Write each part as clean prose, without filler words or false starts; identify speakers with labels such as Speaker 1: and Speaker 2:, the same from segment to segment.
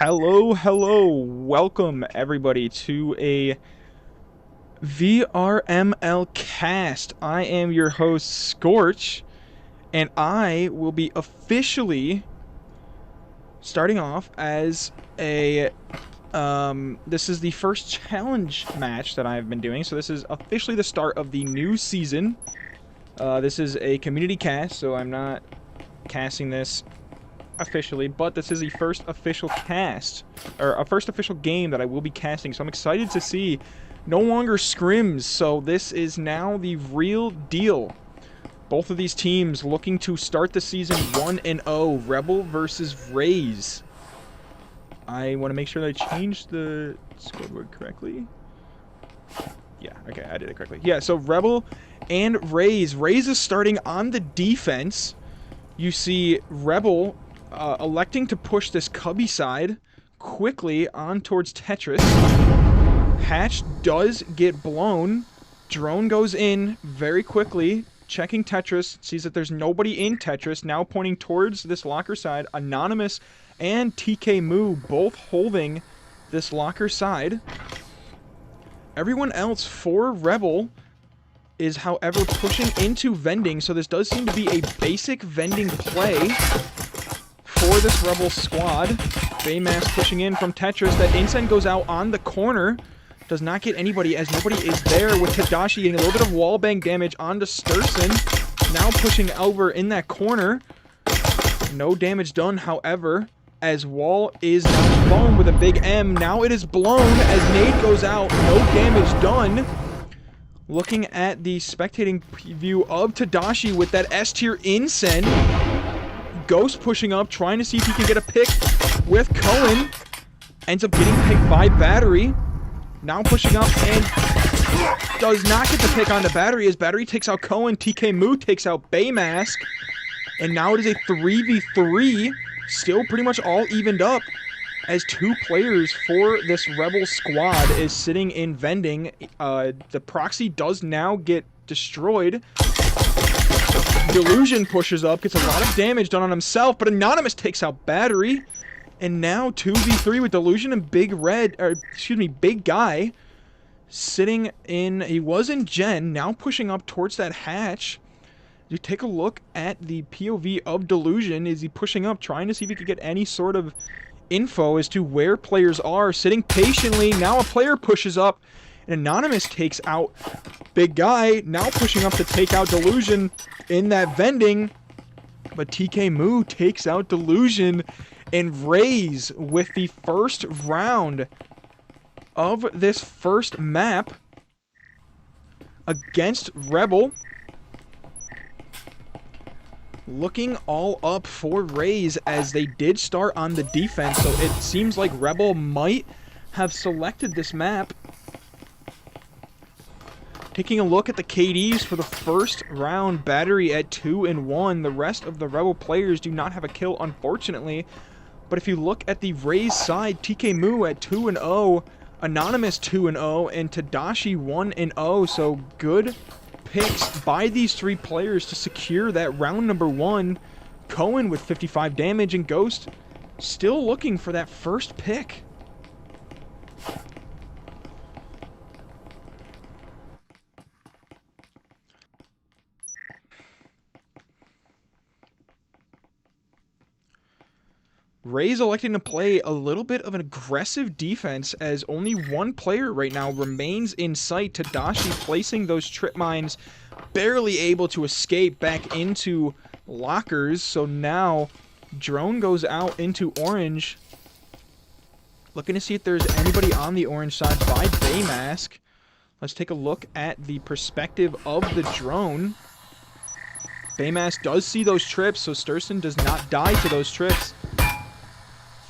Speaker 1: Hello, welcome everybody to a VRML cast. I am your host, Scorch, and I will be officially starting off as a, this is the first challenge match that I've been doing, so this is officially the start of the new season. This is a community cast, so I'm not casting this officially, but this is the first official cast, or a first official game that I will be casting, so I'm excited to see. No longer scrims, so this is now the real deal. Both of these teams looking to start the season 1-0, Rebel versus Raze. I want to make sure that I changed the scoreboard correctly. Yeah, okay, I did it correctly. Yeah, so Rebel and Raze. Raze is starting on the defense. You see Rebel electing to push this cubby side quickly on towards Tetris. Hatch does get blown. Drone goes in very quickly, checking Tetris, sees that there's nobody in Tetris, now pointing towards this locker side. Anonymous and TK Moo both holding this locker side. Everyone else for Rebel is, however, pushing into vending, so this does seem to be a basic vending play for this Rebel squad. Baymass pushing in from Tetris. That Incen goes out on the corner. Does not get anybody, as nobody is there, with Tadashi getting a little bit of wallbang damage onto Sturson. Now pushing over in that corner. No damage done, however, as Wall is now blown with a big M. Now it is blown as Nade goes out. No damage done. Looking at the spectating view of Tadashi with that S-tier Incen. Ghost pushing up, trying to see if he can get a pick with Cohen. Ends up getting picked by Battery. Now pushing up and does not get the pick on the Battery, as Battery takes out Cohen. TK Moo takes out Baymask. And now it is a 3v3. Still pretty much all evened up, as two players for this Rebel squad is sitting in vending. The proxy does now get destroyed. Delusion pushes up, gets a lot of damage done on himself, but Anonymous takes out Battery. And now 2v3 with Delusion and Big Guy sitting in, he was in Gen, now pushing up towards that hatch. You take a look at the POV of Delusion. Is he pushing up, trying to see if he could get any sort of info as to where players are, sitting patiently. Now a player pushes up, and Anonymous takes out Big Guy, now pushing up to take out Delusion in that vending, but TK Moo takes out Delusion, and Raze with the first round of this first map against Rebel. Looking all up for Raze, as they did start on the defense, so it seems like Rebel might have selected this map. Taking a look at the KDs for the first round, Battery at 2-1. The rest of the Rebel players do not have a kill, unfortunately. But if you look at the Raze side, TK Moo at 2-0, Anonymous 2-0, and Tadashi 1-0. So good picks by these three players to secure that round number one. Cohen with 55 damage, and Ghost still looking for that first pick. Raze electing to play a little bit of an aggressive defense, as only one player right now remains in sight. Tadashi placing those trip mines, barely able to escape back into lockers. So now Drone goes out into orange, looking to see if there's anybody on the orange side by Baymask. Let's take a look at the perspective of the Drone. Baymask does see those trips, so Sturson does not die to those trips.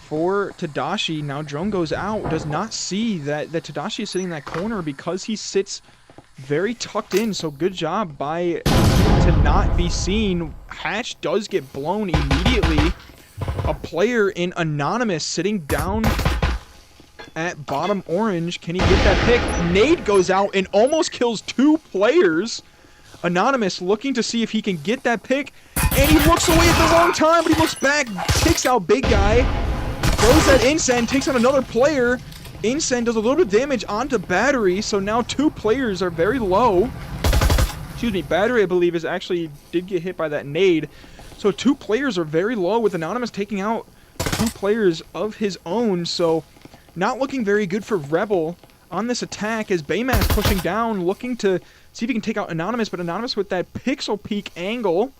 Speaker 1: For Tadashi, now Drone goes out, does not see that Tadashi is sitting in that corner because he sits very tucked in, so good job by to not be seen. Hatch does get blown immediately. A player in Anonymous sitting down at bottom orange. Can he get that pick? Nade goes out and almost kills two players. Anonymous looking to see if he can get that pick, and he looks away at the wrong time, but he looks back, takes out Big Guy. throws that Incend, takes out another player. Incend does a little bit of damage onto Battery, so now 2 players are very low. Excuse me, Battery, I believe, did get hit by that nade. So 2 players are very low, with Anonymous taking out 2 players of his own. So not looking very good for Rebel on this attack, as Baymass pushing down, looking to see if he can take out Anonymous, but Anonymous with that pixel peek angle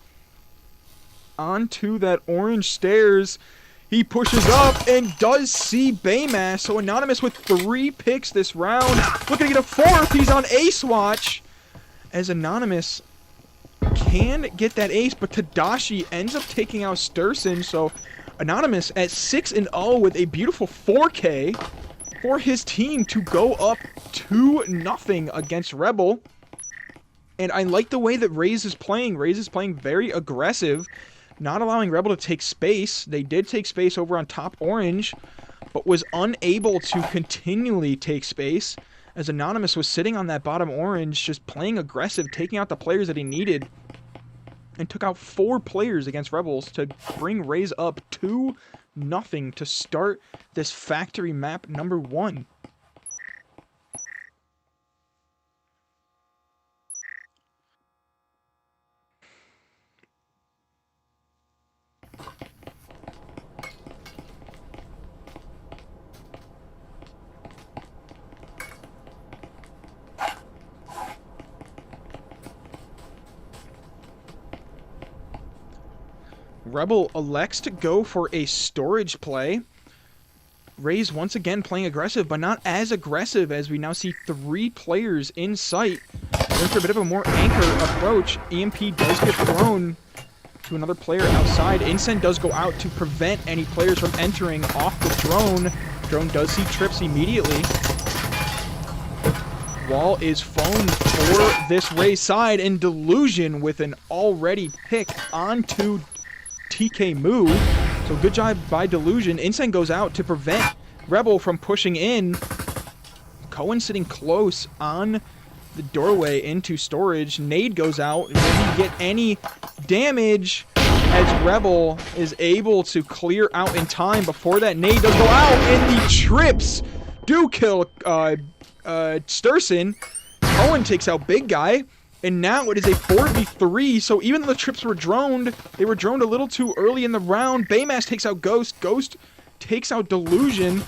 Speaker 1: onto that orange stairs. He pushes up and does see Baymass, so Anonymous with 3 picks this round. Looking to get a 4th, he's on Ace Watch, as Anonymous can get that ace, but Tadashi ends up taking out Sturson, so Anonymous at 6-0 with a beautiful 4K for his team to go up 2-0 against Rebel. And I like the way that Raze is playing. Raze is playing very aggressive, not allowing Rebel to take space. They did take space over on top orange, but was unable to continually take space, as Anonymous was sitting on that bottom orange, just playing aggressive, taking out the players that he needed, and took out 4 players against Rebels to bring Raze up 2-0 to start this factory map number 1. Rebel elects to go for a storage play. Raze once again playing aggressive, but not as aggressive, as we now see 3 players in sight. Going for a bit of a more anchor approach. EMP does get thrown to another player outside. Incend does go out to prevent any players from entering off the drone. Drone does see trips immediately. Wall is phoned for this Raze side, and Delusion with an already pick onto TK Moo. So good job by Delusion. Incend goes out to prevent Rebel from pushing in. Cohen sitting close on the doorway into storage. Nade goes out. Will he get any damage, as Rebel is able to clear out in time before that nade does go out, and the trips do kill Sturson. Cohen takes out Big Guy. And now it is a 4v3, so even though the trips were droned, they were droned a little too early in the round. Baymass takes out Ghost. Ghost takes out Delusion.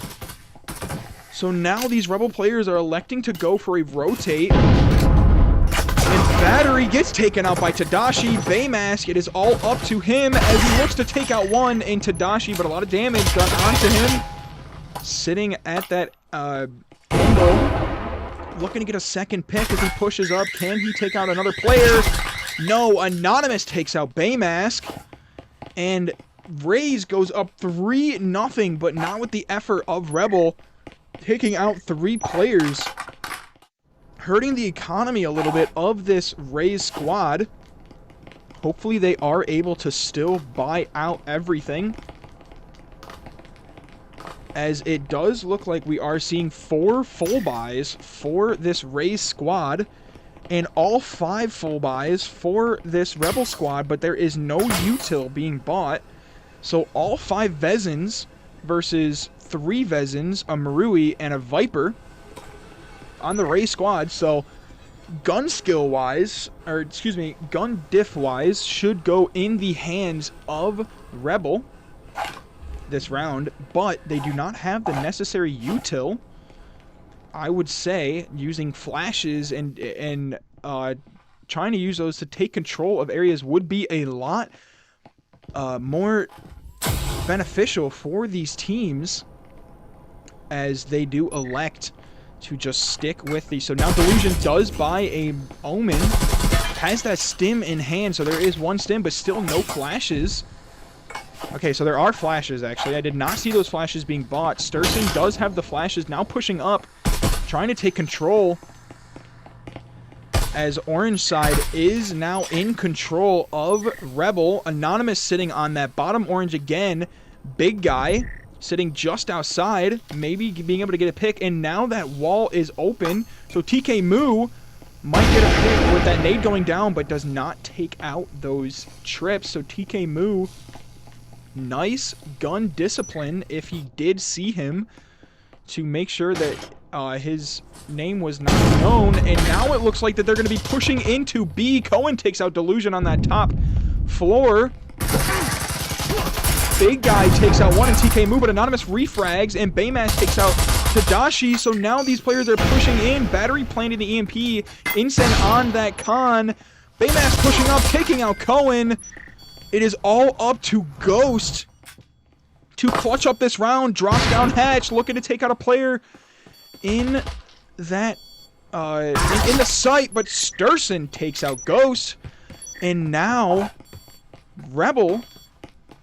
Speaker 1: So now these Rebel players are electing to go for a rotate. And Battery gets taken out by Tadashi. Baymass, it is all up to him as he looks to take out one in Tadashi, but a lot of damage done onto him. Sitting at that angle. Looking to get a second pick as he pushes up. Can he take out another player? No, Anonymous takes out Baymask. And Raze goes up 3-0, but not with the effort of Rebel taking out 3 players. Hurting the economy a little bit of this Raze squad. Hopefully they are able to still buy out everything, as it does look like we are seeing 4 full buys for this Raze squad, and all 5 full buys for this Rebel squad, but there is no util being bought. So all 5 Vezins versus 3 Vezins, a Marui, and a Viper on the Raze squad. So gun skill wise, or excuse me, gun diff wise, should go in the hands of Rebel this round, but they do not have the necessary util. I would say using flashes and trying to use those to take control of areas would be a lot more beneficial for these teams, as they do elect to just stick with these. So now Delusion does buy a Omen, has that stim in hand, so there is 1 stim, but still no flashes. Okay, so there are flashes, actually. I did not see those flashes being bought. Sturson does have the flashes, now pushing up, trying to take control, as Orange side is now in control of Rebel. Anonymous sitting on that bottom orange again. Big Guy sitting just outside, maybe being able to get a pick, and now that wall is open, so TK Moo might get a pick with that nade going down, but does not take out those trips. So TK Moo Nice gun discipline if he did see him to make sure that his name was not known. And now it looks like that they're going to be pushing into B. Cohen takes out Delusion on that top floor. Big guy takes out one in TK Moo, but Anonymous refrags, and Baymass takes out Tadashi. So now these players are pushing in. Battery planting the EMP. Incen on that con. Baymass pushing up, taking out Cohen. It is all up to Ghost to clutch up this round. Drops down hatch, looking to take out a player in that in the site, but Sturson takes out Ghost. And now Rebel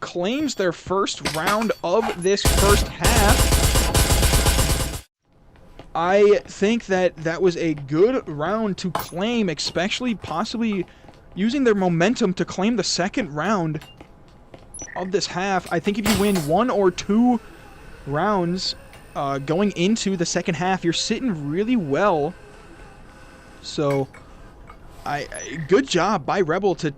Speaker 1: claims their first round of this first half. I think that was a good round to claim, especially possibly using their momentum to claim the second round of this half. I think if you win 1 or 2 rounds going into the second half, you're sitting really well. So good job by Rebel to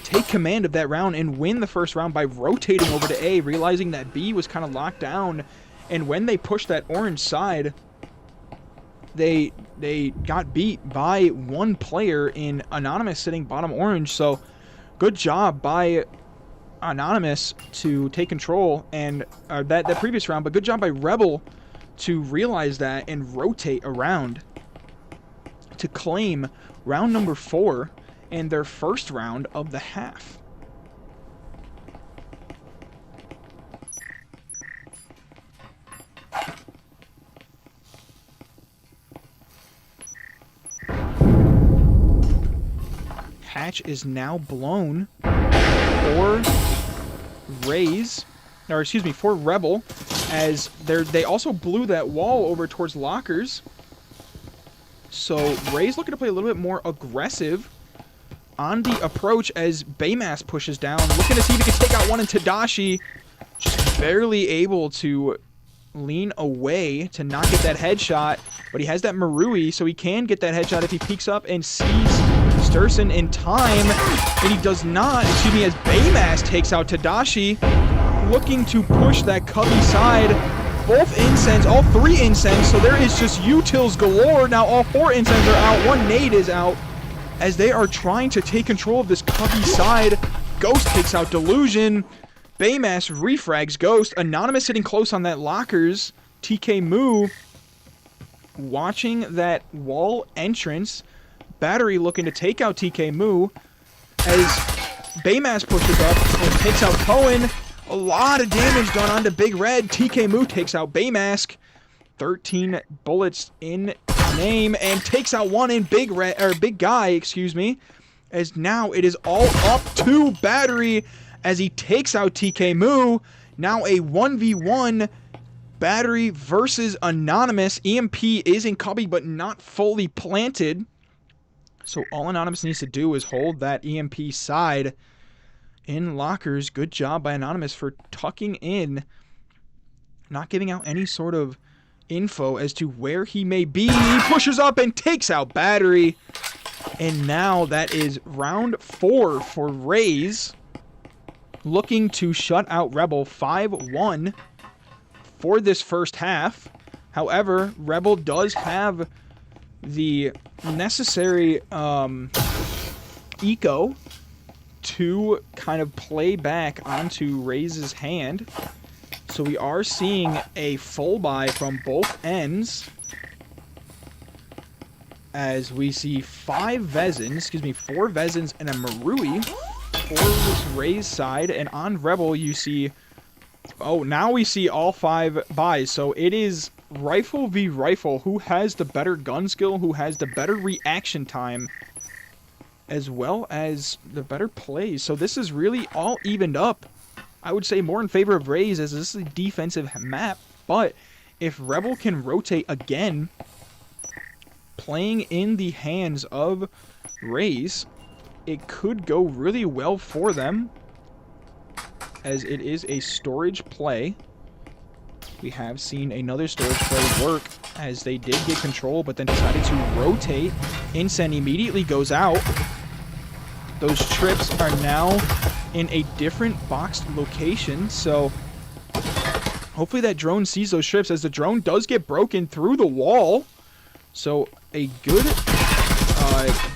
Speaker 1: take command of that round and win the first round by rotating over to A, realizing that B was kind of locked down. And when they pushed that orange side, they got beat by one player in Anonymous sitting bottom orange. So good job by Anonymous to take control and that previous round, but good job by Rebel to realize that and rotate around to claim round number 4 and their first round of the half. Hatch is now blown for Raze, or excuse me, for Rebel, as they also blew that wall over towards lockers. So Raze looking to play a little bit more aggressive on the approach as Baymass pushes down, looking to see if he can take out one in Tadashi, just barely able to lean away to not get that headshot, but he has that Marui, so he can get that headshot if he peeks up and sees Sturson in time, and he does not, excuse me, as Baymass takes out Tadashi, looking to push that cubby side. Both incens, all 3 incens, so there is just utils galore. Now all 4 incens are out, 1 nade is out, as they are trying to take control of this cubby side. Ghost takes out Delusion. Baymass refrags Ghost. Anonymous sitting close on that lockers. TK Moo watching that wall entrance. Battery looking to take out TK Moo as Baymass pushes up and takes out Cohen. A lot of damage done onto Big Red. TK Moo takes out Baymask. 13 bullets in name and takes out one in Big Guy, excuse me. As now it is all up to Battery as he takes out TK Moo. Now a 1v1 Battery versus Anonymous. EMP is in cubby but not fully planted. So all Anonymous needs to do is hold that EMP side in lockers. Good job by Anonymous for tucking in, not giving out any sort of info as to where he may be. He pushes up and takes out Battery. And now that is round 4 for Raze, looking to shut out Rebel 5-1 for this first half. However, Rebel does have the necessary eco to kind of play back onto Raze's hand. So we are seeing a full buy from both ends, as we see 4 Vezins and a Marui for this Raze side. And on Rebel you see, oh, now we see all 5 buys. So it is rifle v rifle. Who has the better gun skill, who has the better reaction time, as well as the better plays. So this is really all evened up. I would say more in favor of Raze, as this is a defensive map. But if Rebel can rotate again, playing in the hands of Raze, it could go really well for them, as it is a storage play. We have seen another storage play work, as they did get control, but then decided to rotate. Incen immediately goes out. Those trips are now in a different boxed location. So hopefully that drone sees those ships, as the drone does get broken through the wall. So a good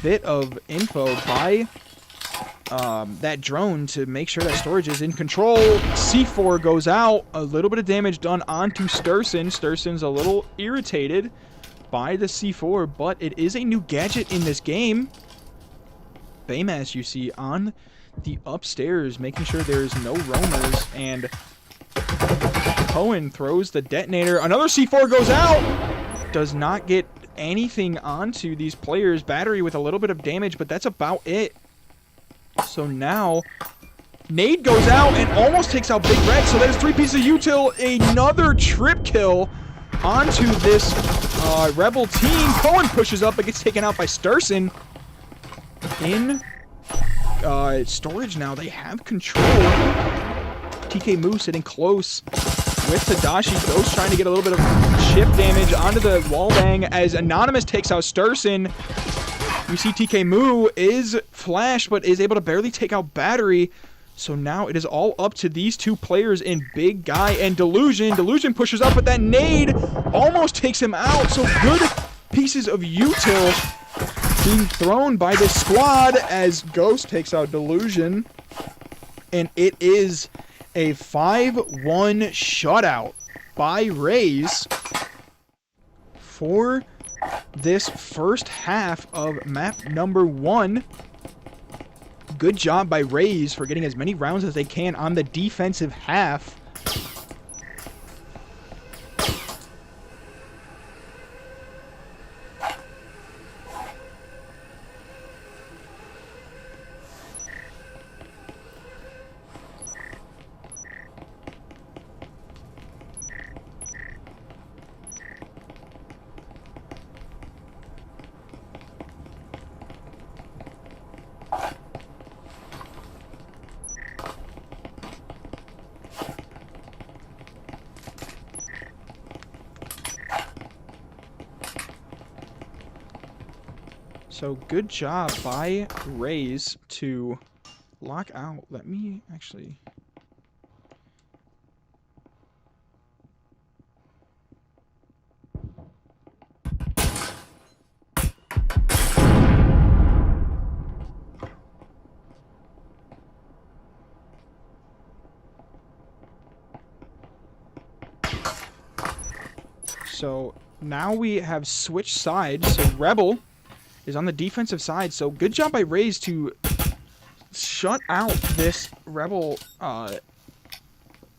Speaker 1: bit of info by that drone to make sure that storage is in control. C4 goes out. A little bit of damage done onto Sturson. Sturson's a little irritated by the C4, but it is a new gadget in this game. Baymass, you see, on the upstairs, making sure there's no roamers, and Cohen throws the detonator. Another C4 goes out. Does not get anything onto these players. Battery with a little bit of damage, but that's about it. So now, nade goes out and almost takes out Big Red. So there's 3 pieces of util. Another trip kill onto this Rebel team. Cohen pushes up but gets taken out by Sturson. In storage now, they have control. TK Moose sitting close with Tadashi. Ghost trying to get a little bit of chip damage onto the wallbang as Anonymous takes out Sturson. You see TK Moo is flashed, but is able to barely take out Battery. So now it is all up to these 2 players in Big Guy and Delusion. Delusion pushes up, but that nade almost takes him out. So good pieces of util being thrown by this squad as Ghost takes out Delusion. And it is a 5-1 shutout by Raze for this first half of map number 1. Good job by Raze for getting as many rounds as they can on the defensive half. So good job by Raze to lock out. Let me actually... So now we have switched sides. So Rebel is on the defensive side. So good job by Raze to shut out this Rebel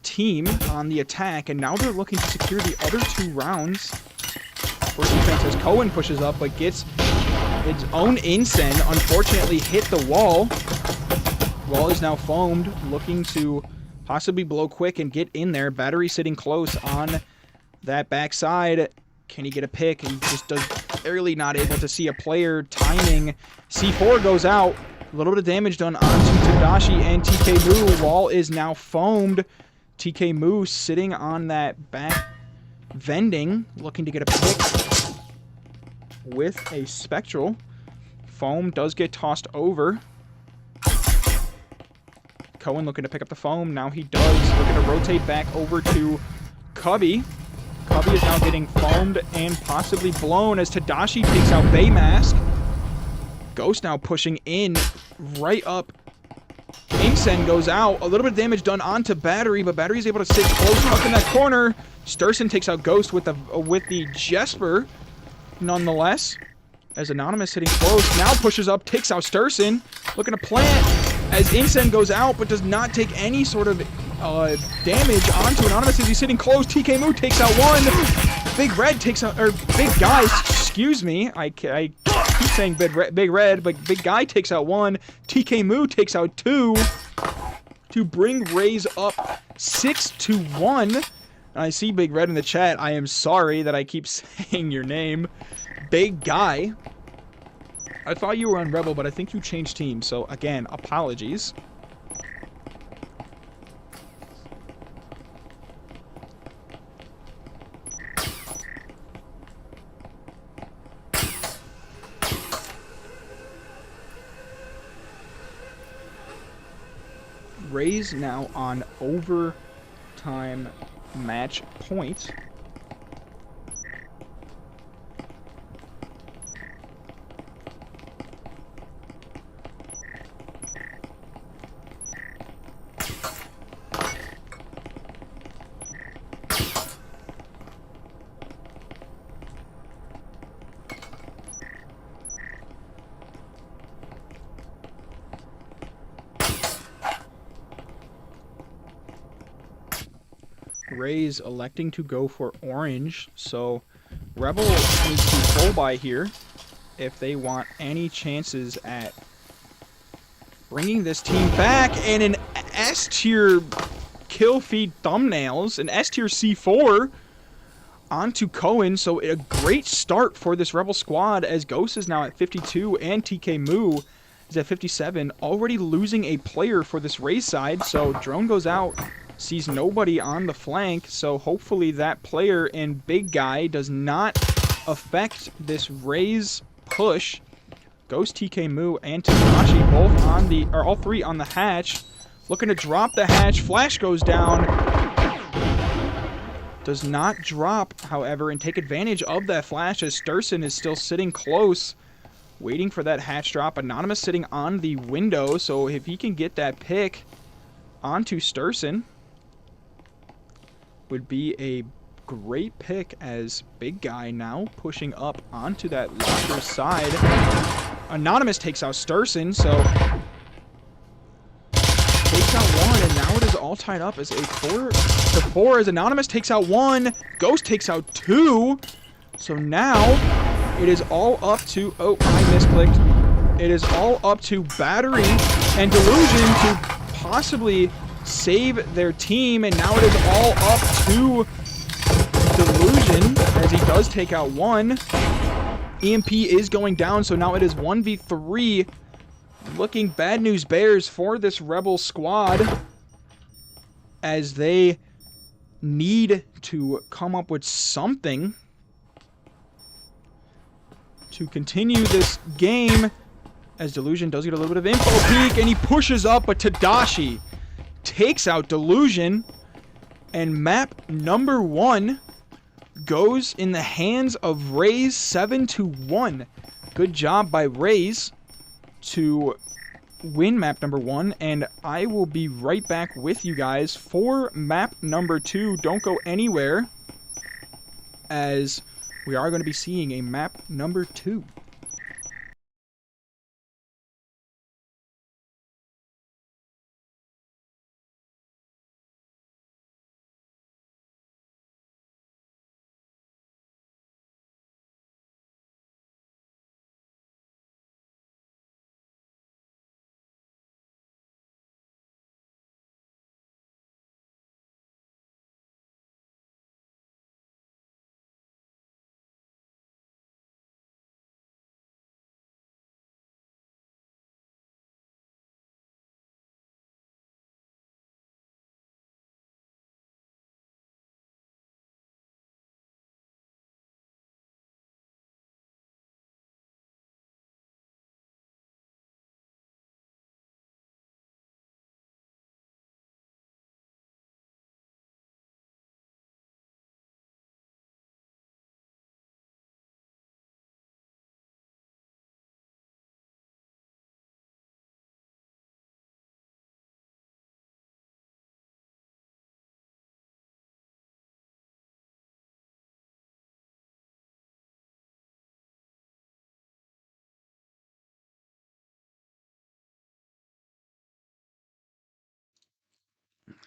Speaker 1: team on the attack. And now they're looking to secure the other 2 rounds for defense as Cohen pushes up but gets its own Incen. Unfortunately hit the wall. Wall is now foamed, looking to possibly blow quick and get in there. Battery sitting close on that backside. Can he get a pick? He just does barely not able to see a player. Timing. C4 goes out. A little bit of damage done onto Tadashi and TK Moo. Wall is now foamed. TK Moo sitting on that back vending, looking to get a pick with a Spectral. Foam does get tossed over. Cohen looking to pick up the foam. Now he does. Looking to rotate back over to Cubby. Cubby is now getting foamed and possibly blown as Tadashi takes out Baymask. Ghost now pushing in right up. Incen goes out. A little bit of damage done onto Battery, but Battery is able to sit close up in that corner. Sturson takes out Ghost with the Jesper, nonetheless. As Anonymous hitting close, now pushes up, takes out Sturson. Looking to plant as Incen goes out, but does not take any sort of damage onto Anonymous as he's sitting close. TK Moo takes out 1. Big Red takes out, or Big Guy, excuse me. I keep saying Big Red, but Big Guy takes out 1. TK Moo takes out 2 to bring Raze up 6-1. I see Big Red in the chat. I am sorry that I keep saying your name. Big Guy. I thought you were on Rebel, but I think you changed teams. So again, apologies. Rays now on overtime match point. Rays electing to go for orange, so Rebel needs to full buy here if they want any chances at bringing this team back. And an S tier kill feed thumbnails, an S tier C4 onto Cohen. So a great start for this Rebel squad, as Ghost is now at 52 and TK Moo is at 57, already losing a player for this Rays side. So drone goes out, sees nobody on the flank, so hopefully that player and big guy does not affect this Rays push. Ghost, TK Moo, and Takashi both on the, or all three on the hatch, looking to drop the hatch. Flash goes down, does not drop, however, and take advantage of that flash as Sturson is still sitting close, waiting for that hatch drop. Anonymous sitting on the window, so if he can get that pick onto Sturson, would be a great pick, as big guy now pushing up onto that locker side. Anonymous takes out Sturson, so takes out one, and now it is all tied up as a 4-4 as Anonymous takes out one, Ghost takes out two. So now it is all up to, oh, I misclicked. It is all up to Battery and Delusion to possibly save their team, and now it is all up to Delusion as he does take out one. EMP is going down, so now it is 1v3. Looking bad news bears for this Rebel squad, as they need to come up with something to continue this game, as Delusion does get a little bit of info peek, and he pushes up, but Tadashi takes out Delusion, and map number 1 goes in the hands of Rays 7-1. Good job by Rays to win map number 1, and I will be right back with you guys for map number 2. Don't go anywhere, as we are going to be seeing a map number 2.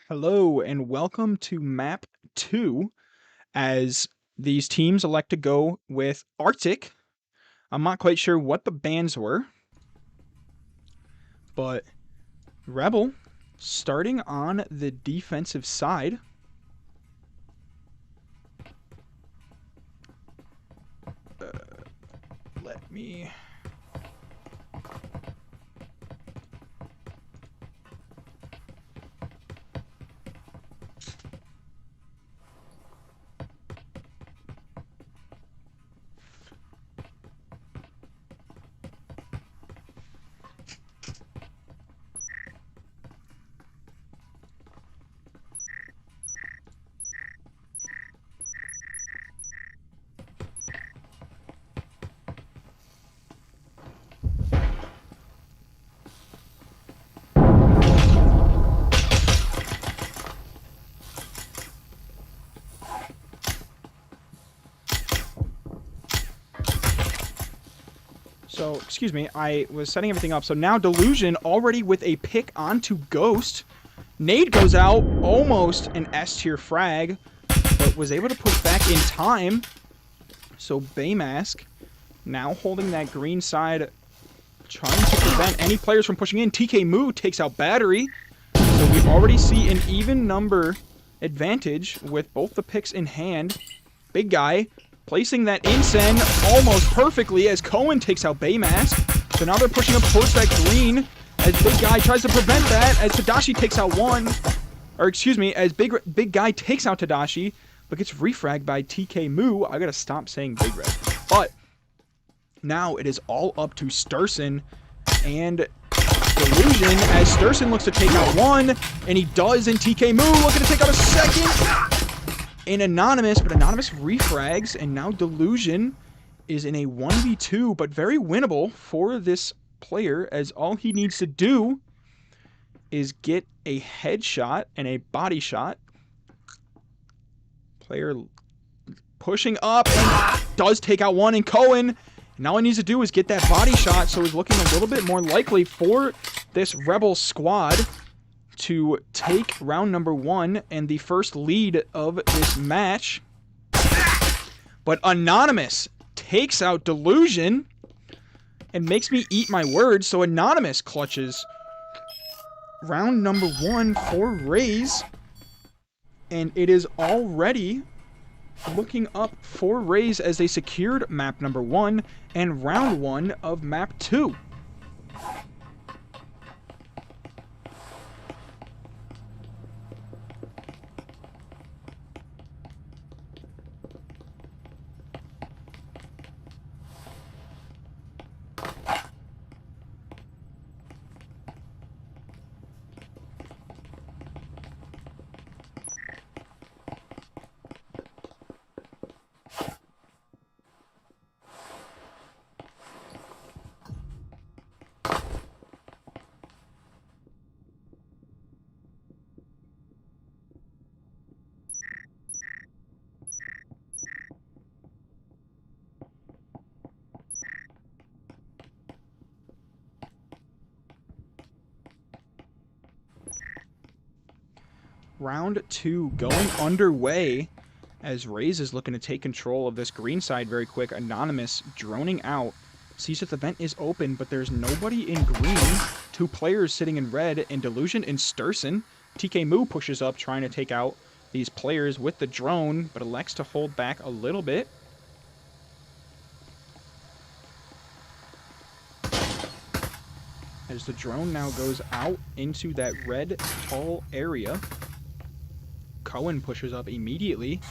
Speaker 1: Hello, and welcome to map 2, as these teams elect to go with Arctic. I'm not quite sure what the bans were, but Rebel starting on the defensive side. Let me... So, excuse me, I was setting everything up. So now Delusion already with a pick onto Ghost. Nade goes out, almost an S-tier frag, but was able to push back in time. So Baymask now holding that green side, trying to prevent any players from pushing in. TK Moo takes out Battery. So we already see an even number advantage with both the picks in hand. Big Guy placing that Incen almost perfectly as Cohen takes out Baymask. So now they're pushing up towards that green as Big Guy tries to prevent that as Tadashi takes out one. Or excuse me, as Big Guy takes out Tadashi, but gets refragged by TK Moo. I gotta stop saying Big Red. But now it is all up to Sturson and Delusion as Sturson looks to take out one, and he does, and TK Moo looking to take out a second. And Anonymous, but Anonymous refrags, and now Delusion is in a 1v2, but very winnable for this player, as all he needs to do is get a headshot and a body shot. Player pushing up and does take out one, and Cohen, and all he needs to do is get that body shot, so he's looking a little bit more likely for this Rebel squad to take round number 1 and the first lead of this match. But Anonymous takes out Delusion and makes me eat my words, so Anonymous clutches round number 1 for Raze, and it is already looking up for Raze as they secured map number 1 and round 1 of map 2. Round 2 going underway as Raze is looking to take control of this green side very quick. Anonymous droning out. Sees that the vent is open, but there's nobody in green. 2 players sitting in red, and Delusion and Sturson. TK Moo pushes up, trying to take out these players with the drone, but elects to hold back a little bit. As the drone now goes out into that red tall area. Cohen pushes up immediately,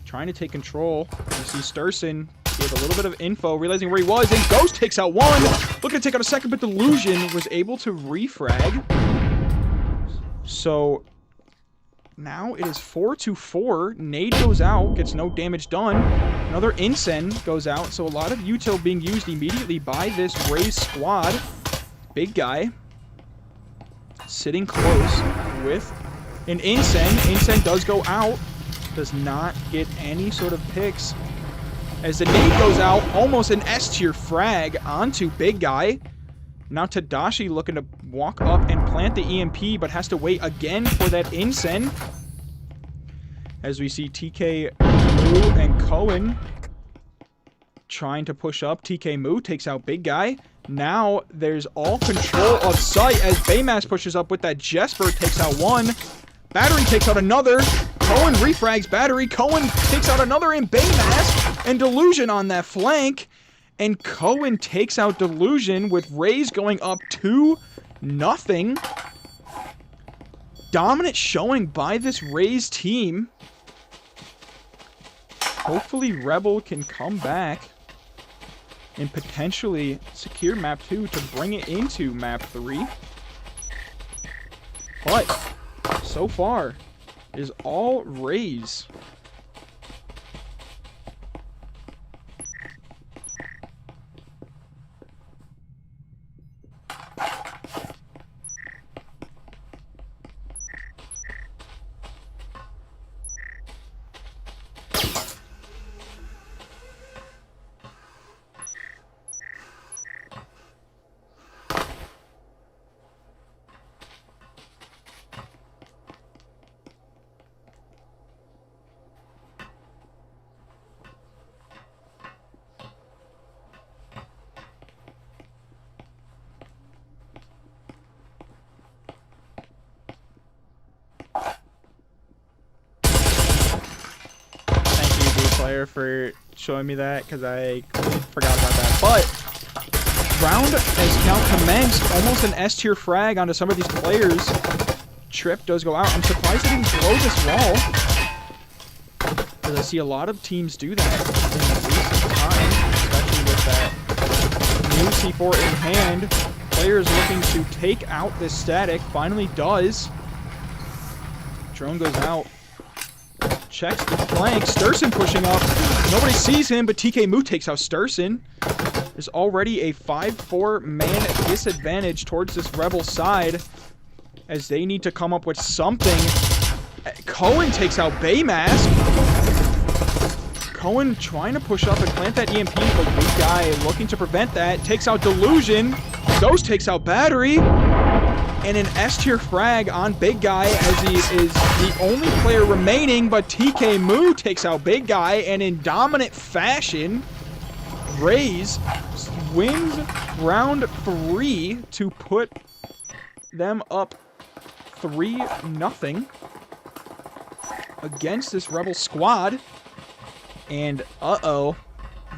Speaker 1: trying to take control. You see Sturson give a little bit of info, realizing where he was, and Ghost takes out one. Looking to take out a second, but Delusion was able to refrag. So now it is 4-4. Nade goes out, gets no damage done. Another Incen goes out, so a lot of util being used immediately by this Raze squad. Big Guy sitting close with an Incen. Incen does go out. Does not get any sort of picks. As the nade goes out, almost an S-tier frag onto Big Guy. Now Tadashi looking to walk up and plant the EMP, but has to wait again for that Incen. As we see TK Moo and Cohen trying to push up. TK Moo takes out Big Guy. Now there's all control of site as Baymask pushes up with that Jesper, takes out one. Battery takes out another. Cohen refrags Battery. Cohen takes out another in Baymask. And Delusion on that flank. And Cohen takes out Delusion with Raze going up 2-0. Dominant showing by this Raze team. Hopefully Rebel can come back and potentially secure map 2 to bring it into map 3. But so far, it is all Raze. Slayer, for showing me that, because I completely forgot about that. But round has now commenced. Almost an S tier frag onto some of these players. Trip does go out. I'm surprised they didn't blow this wall, because I see a lot of teams do that in recent time, especially with that new C4 in hand. Players looking to take out this static. Finally does. Drone goes out. Checks the flank. Sturson pushing up. Nobody sees him, but TK Moo takes out Sturson. There's already a 5-4 man disadvantage towards this Rebel side, as they need to come up with something. Cohen takes out Baymask. Cohen trying to push up and plant that EMP, but Big Guy looking to prevent that. Takes out Delusion. Ghost takes out Battery. And an S-tier frag on Big Guy, as he is the only player remaining, but TK Moo takes out Big Guy, and in dominant fashion, Raze wins round 3 to put them up 3-0 against this Rebel squad. And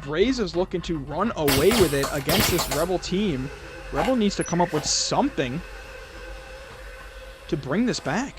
Speaker 1: Raze is looking to run away with it against this Rebel team. Rebel needs to come up with something to bring this back.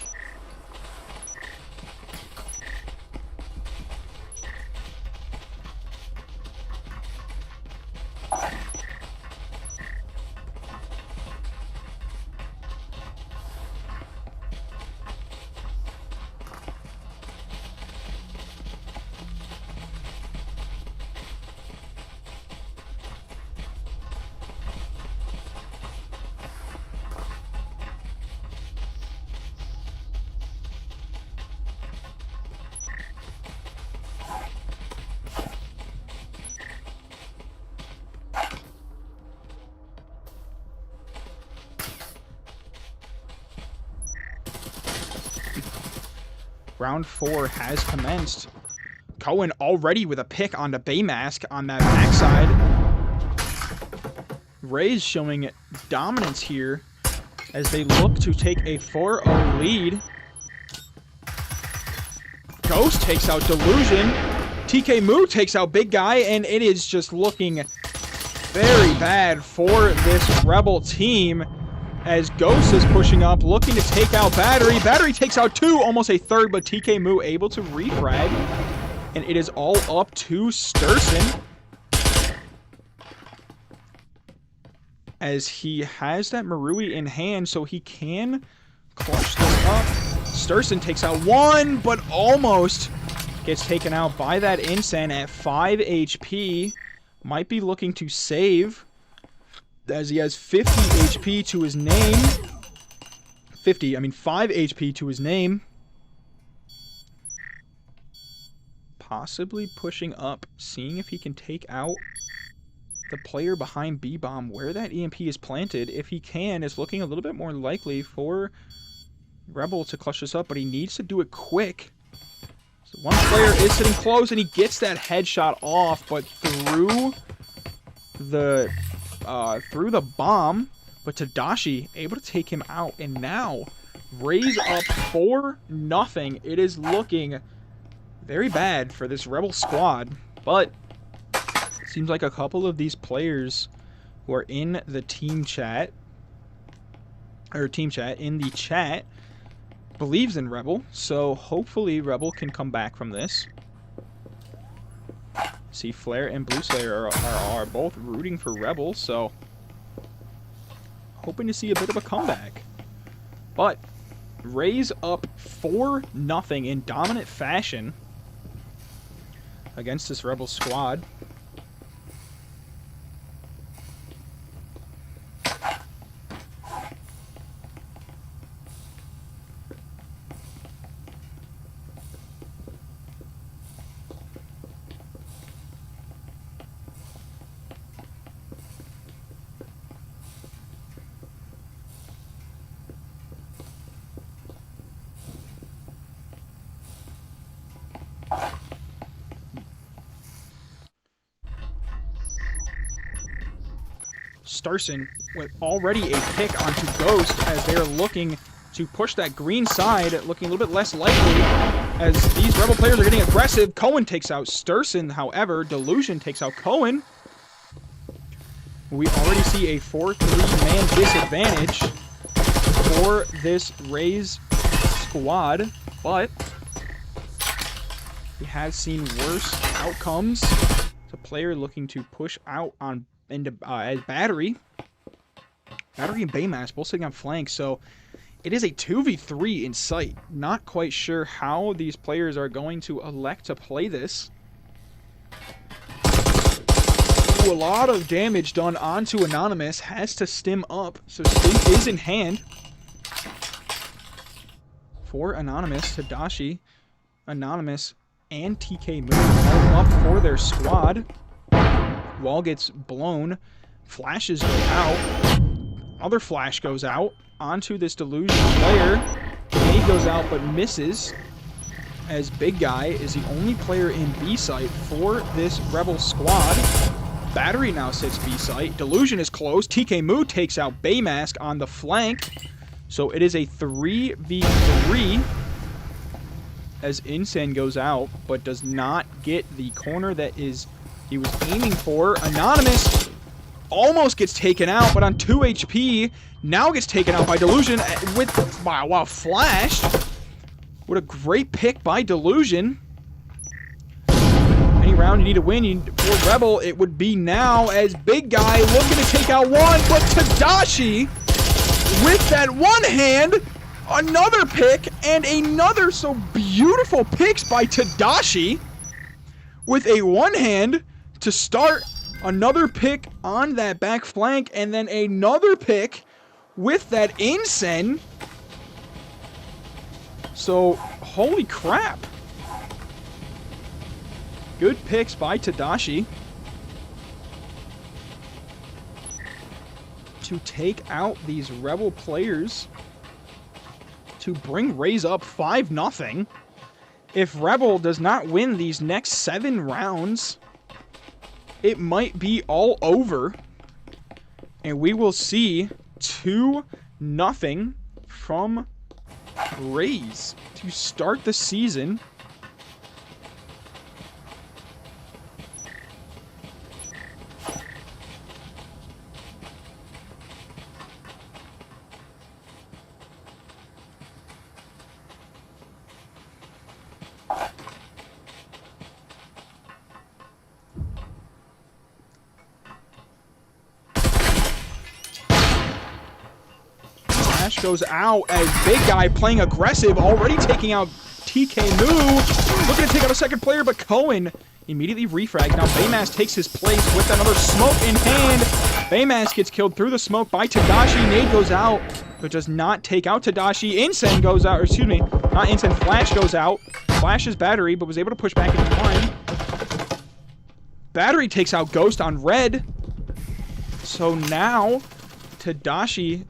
Speaker 1: Round 4 has commenced. Cohen already with a pick onto Baymask on that backside. Raze showing dominance here as they look to take a 4-0 lead. Ghost takes out Delusion. TK Moo takes out Big Guy, and it is just looking very bad for this Rebel team, as Ghost is pushing up, looking to take out Battery. Battery takes out 2, almost a third, but TK Moo able to refrag. And it is all up to Sturson, as he has that Marui in hand, so he can clutch this up. Sturson takes out 1, but almost gets taken out by that Insan at 5 HP. Might be looking to save, as he has 50 HP to his name. 5 HP to his name. Possibly pushing up, seeing if he can take out the player behind B-Bomb where that EMP is planted. If he can, it's looking a little bit more likely for Rebel to clutch this up, but he needs to do it quick. So one player is sitting close, and he gets that headshot off, but through the bomb. But Tadashi able to take him out, and now Raze up 4-0. It is looking very bad for this Rebel squad, but it seems like a couple of these players who are in the team chat, in the chat, believes in Rebel, so hopefully Rebel can come back from this. See, Flare and Blue Slayer are both rooting for Rebel, so hoping to see a bit of a comeback. But Raze up 4-0 in dominant fashion against this Rebel squad. Starson with already a pick onto Ghost, as they are looking to push that green side, looking a little bit less likely. As these Rebel players are getting aggressive, Cohen takes out Sturson. However, Delusion takes out Cohen. We already see a 4-3 man disadvantage for this Rays squad, but we have seen worse outcomes. It's a player looking to push out on into as Battery. Battery and Baymask both sitting on flank, so it is a 2v3 in sight. Not quite sure how these players are going to elect to play this. Ooh, a lot of damage done onto Anonymous. Has to stim up, so stim is in hand for Anonymous. Tadashi, Anonymous, and TK Moon all up for their squad. Wall gets blown. Flashes go out. Other flash goes out onto this Delusion player. Nade goes out but misses, as Big Guy is the only player in B site for this Rebel squad. Battery now sits B site. Delusion is close. TK Moo takes out Baymask on the flank. So it is a 3v3 as Insen goes out but does not get the corner that he was aiming for. Anonymous almost gets taken out, but on 2 HP, now gets taken out by Delusion with, wow, flashed. What a great pick by Delusion. Any round you need to win for Rebel, it would be now, as Big Guy looking to take out one, but Tadashi with that one hand, another pick, and another, so beautiful picks by Tadashi with a one hand to start. Another pick on that back flank, and then another pick with that Insen. So, holy crap. Good picks by Tadashi to take out these Rebel players to bring Rays up 5-0. If Rebel does not win these next 7 rounds, it might be all over, and we will see 2-0 from Rays to start the season. Goes out as Big Guy playing aggressive, already taking out TK Moo. Looking to take out a second player, but Cohen immediately refrags. Now Baymask takes his place with another smoke in hand. Baymask gets killed through the smoke by Tadashi. Nade goes out, but does not take out Tadashi. Insen goes out, or excuse me, not Insen, Flash goes out. Flash's Battery, but was able to push back into line. Battery takes out Ghost on red. So now Tadashi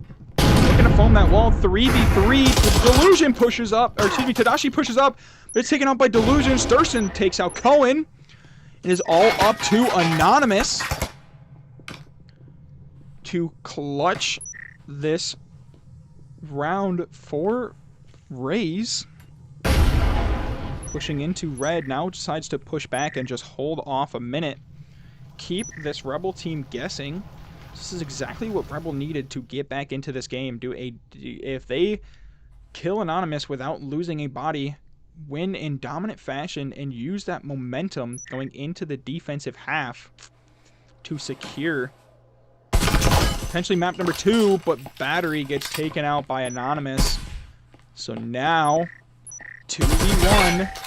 Speaker 1: gonna foam that wall. 3v3. Delusion pushes up, or excuse me, Tadashi pushes up, but it's taken out by Delusion. Sturson takes out Cohen. It is all up to Anonymous to clutch this round for Rays. Pushing into red, now decides to push back and just hold off a minute. Keep this Rebel team guessing. This is exactly what Rebel needed to get back into this game. If they kill Anonymous without losing a body, win in dominant fashion, and use that momentum going into the defensive half to secure potentially map number 2, but Battery gets taken out by Anonymous. So now 2v1.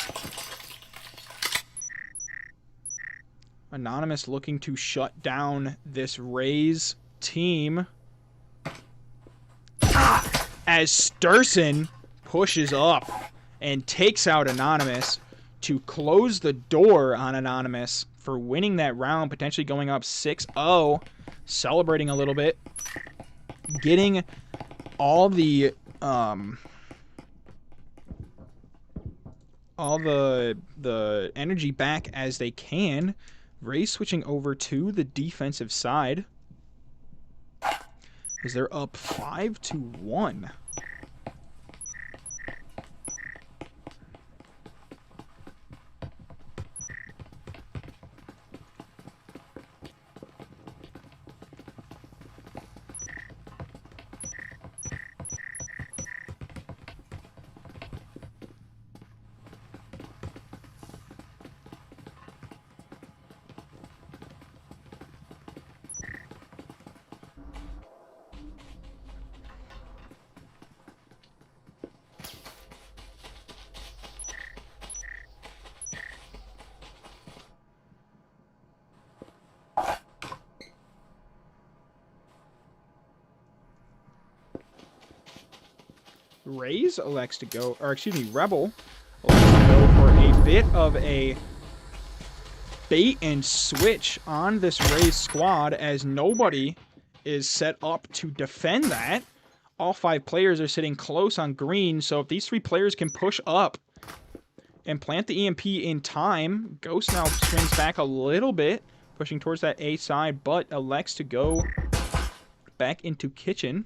Speaker 1: Anonymous looking to shut down this Rays team. As Sturson pushes up and takes out Anonymous to close the door on Anonymous for winning that round, potentially going up 6-0, celebrating a little bit, getting all the energy back as they can. Rays switching over to the defensive side as they're up 5-1. Raze elects to go, or excuse me, Rebel elects to go for a bit of a bait and switch on this Raze squad, as nobody is set up to defend that. All 5 players are sitting close on green, so if these 3 players can push up and plant the EMP in time, Ghost now swings back a little bit, pushing towards that A side, but elects to go back into kitchen.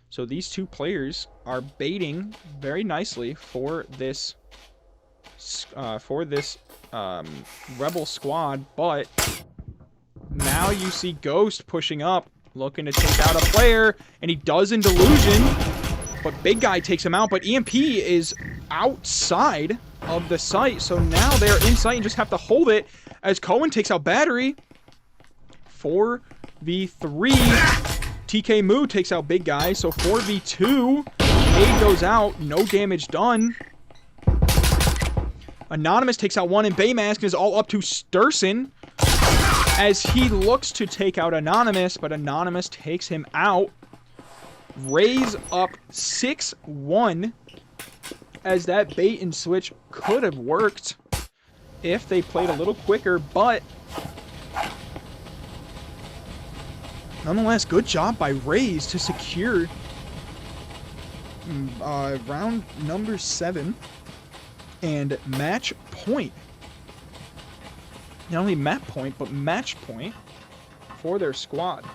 Speaker 1: So these 2 players are baiting very nicely for this Rebel squad, but now you see Ghost pushing up, looking to take out a player, and he does in Delusion, but Big Guy takes him out, but EMP is outside of the site, so now they're in sight and just have to hold it as Cohen takes out Battery. 4v3. TK Moo takes out Big Guy, so 4v2. Nade goes out, no damage done. Anonymous takes out one, and Baymask is all up to Sturson as he looks to take out Anonymous, but Anonymous takes him out. Raze up 6-1, as that bait and switch could have worked if they played a little quicker, but nonetheless, good job by Raze to secure round number 7 and match point. Not only map point, but match point for their squad.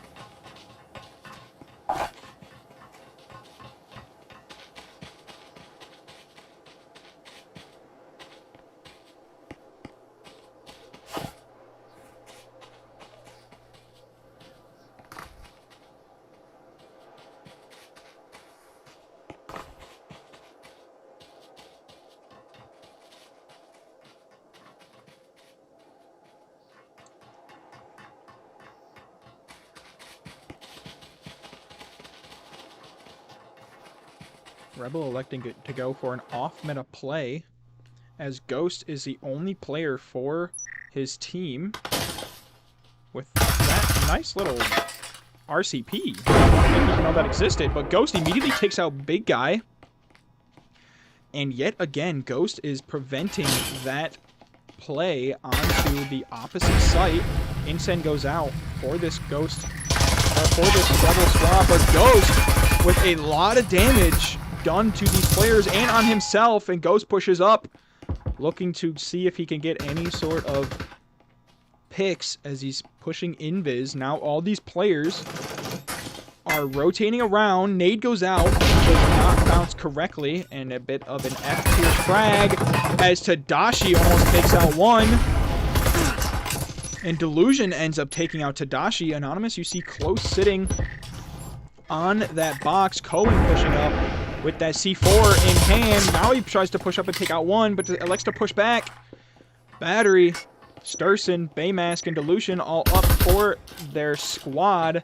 Speaker 1: Rebel electing to go for an off-meta play, as Ghost is the only player for his team with that nice little RCP. I didn't even know that existed, but Ghost immediately takes out Big Guy. And yet again, Ghost is preventing that play onto the opposite site. Incen goes out for this Ghost, for this Rebel squad, but Ghost with a lot of damage done to these players and on himself, and Ghost pushes up, looking to see if he can get any sort of picks as he's pushing Invis. Now all these players are rotating around. Nade goes out, does not bounce correctly, and a bit of an F-tier frag as Tadashi almost takes out one. And Delusion ends up taking out Tadashi. Anonymous, you see close sitting on that box. Cohen pushing up with that C4 in hand. Now he tries to push up and take out one, but elects to push back. Battery, Sturson, Baymask, and Delusion all up for their squad,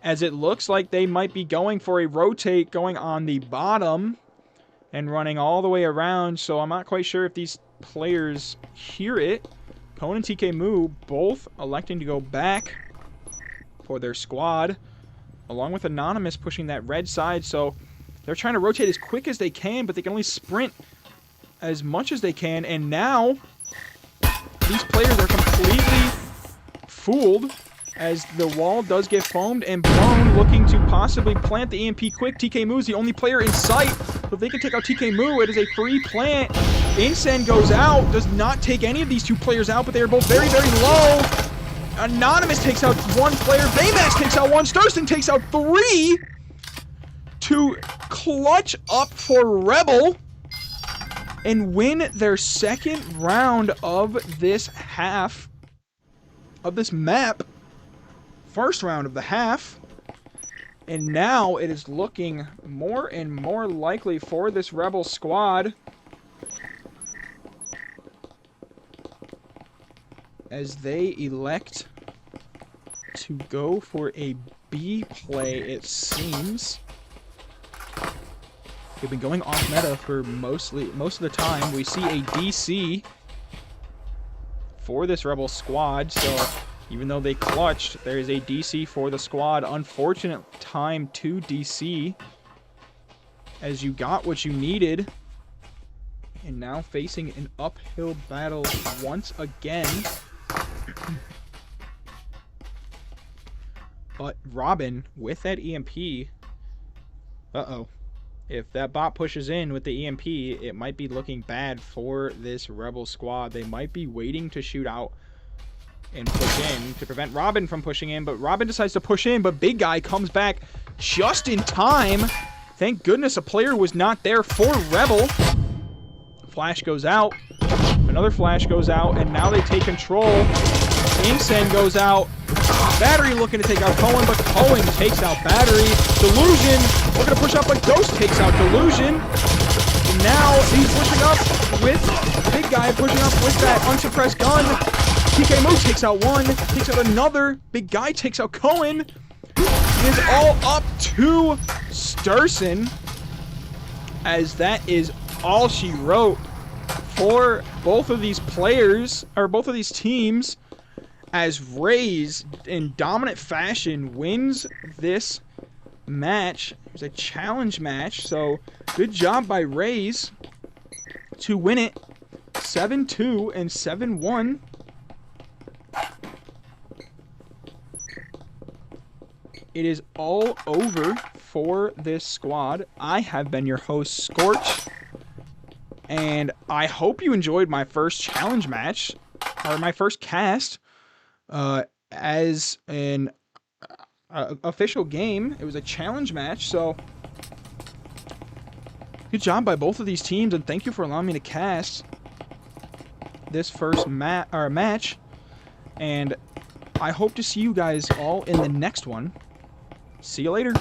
Speaker 1: as it looks like they might be going for a rotate going on the bottom and running all the way around, so I'm not quite sure if these players hear it. Cohen and TK Moo both electing to go back for their squad, along with Anonymous pushing that red side, so they're trying to rotate as quick as they can, but they can only sprint as much as they can, and now these players are completely fooled as the wall does get foamed and blown, looking to possibly plant the EMP quick. TK Moo is the only player in sight, so if they can take out TK Moo, it is a free plant. Incen goes out, does not take any of these 2 players out, but they are both very, very low. Anonymous takes out 1 player, Baymax takes out 1, Sturson takes out 3 to clutch up for Rebel and win their second round of this half of this map. First round of the half. And now it is looking more and more likely for this Rebel squad as they elect to go for a B play, it seems. They've been going off meta for most of the time. We see a DC for this Rebel squad, so even though they clutched, there is a DC for the squad. Unfortunate time to DC as you got what you needed. And now facing an uphill battle once again. But Robin, with that EMP... Uh-oh. If that bot pushes in with the EMP, it might be looking bad for this Rebel squad. They might be waiting to shoot out and push in to prevent Robin from pushing in. But Robin decides to push in, but Big Guy comes back just in time. Thank goodness a player was not there for Rebel. Flash goes out. Another flash goes out, and now they take control. Insen goes out. Battery looking to take out Cohen, but Cohen takes out Battery. Delusion looking to push up, but Ghost takes out Delusion. And now he's pushing up with Big Guy pushing up with that unsuppressed gun. TK Moose takes out one, takes out another. Big Guy takes out Cohen. It is all up to Sturson, as that is all she wrote for both of these players, or both of these teams, as Raze, in dominant fashion, wins this match. It was a challenge match, so good job by Raze to win it 7-2 and 7-1. It is all over for this squad. I have been your host, Scorch, and I hope you enjoyed my first challenge match, or my first cast, as an official game. It was a challenge match, so good job by both of these teams, and thank you for allowing me to cast this first match, and I hope to see you guys all in the next one. See you later.